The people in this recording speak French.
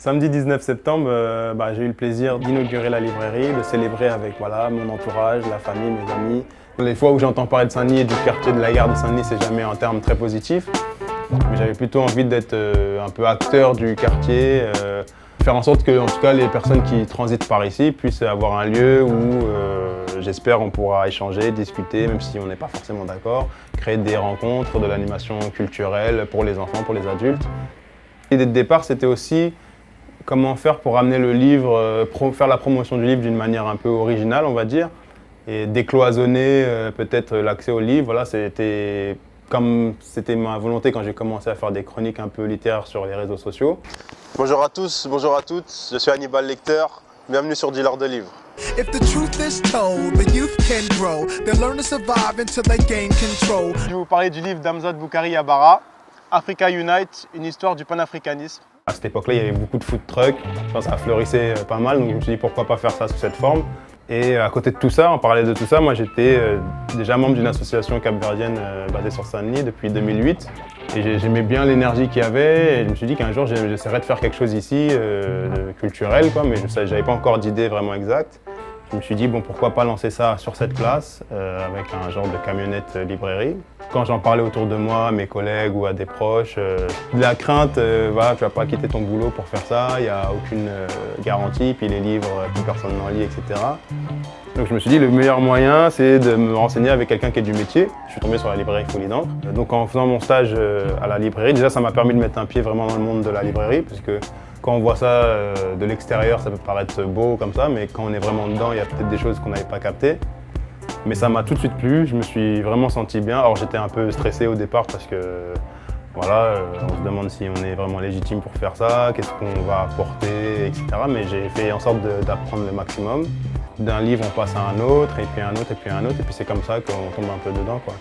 Samedi 19 septembre, j'ai eu le plaisir d'inaugurer la librairie, de célébrer avec mon entourage, la famille, mes amis. Les fois où j'entends parler de Saint-Denis et du quartier de la gare de Saint-Denis, c'est jamais un terme très positif. Mais j'avais plutôt envie d'être un peu acteur du quartier, faire en sorte que en tout cas, les personnes qui transitent par ici puissent avoir un lieu où j'espère on pourra échanger, discuter, même si on n'est pas forcément d'accord, créer des rencontres, de l'animation culturelle pour les enfants, pour les adultes. L'idée de départ, c'était aussi comment faire pour amener le livre, faire la promotion du livre d'une manière un peu originale, on va dire, et décloisonner peut-être l'accès au livre. Voilà, c'était ma volonté quand j'ai commencé à faire des chroniques un peu littéraires sur les réseaux sociaux. Bonjour à tous, bonjour à toutes, je suis Hannibal Lecteur, bienvenue sur Dealer de livres. If the truth is told, the youth can grow. They learn to survive until they gain control. Je vais vous parler du livre d'Hamzat Boukari Yabara, Africa Unite, une histoire du panafricanisme. À cette époque-là, il y avait beaucoup de food trucks, ça fleurissait pas mal, donc je me suis dit pourquoi pas faire ça sous cette forme. Et à côté de tout ça, en parallèle de tout ça, moi j'étais déjà membre d'une association capverdienne basée sur Saint-Denis depuis 2008. Et j'aimais bien l'énergie qu'il y avait et je me suis dit qu'un jour j'essaierais de faire quelque chose ici de culturel, mais je n'avais pas encore d'idée vraiment exacte. Je me suis dit pourquoi pas lancer ça sur cette place avec un genre de camionnette librairie. Quand j'en parlais autour de moi, à mes collègues ou à des proches, de la crainte, tu vas pas quitter ton boulot pour faire ça, il n'y a aucune garantie, puis les livres, plus personne n'en lit, etc. Donc je me suis dit le meilleur moyen c'est de me renseigner avec quelqu'un qui est du métier. Je suis tombé sur la librairie Folie d'encre. Donc en faisant mon stage à la librairie, déjà ça m'a permis de mettre un pied vraiment dans le monde de la librairie, parce que quand on voit ça de l'extérieur, ça peut paraître beau comme ça, mais quand on est vraiment dedans, il y a peut-être des choses qu'on n'avait pas captées. Mais ça m'a tout de suite plu, je me suis vraiment senti bien. Alors j'étais un peu stressé au départ parce que on se demande si on est vraiment légitime pour faire ça, qu'est-ce qu'on va apporter, etc. Mais j'ai fait en sorte d'apprendre le maximum. D'un livre, on passe à un autre, et puis un autre, et puis un autre, et puis c'est comme ça qu'on tombe un peu dedans, quoi.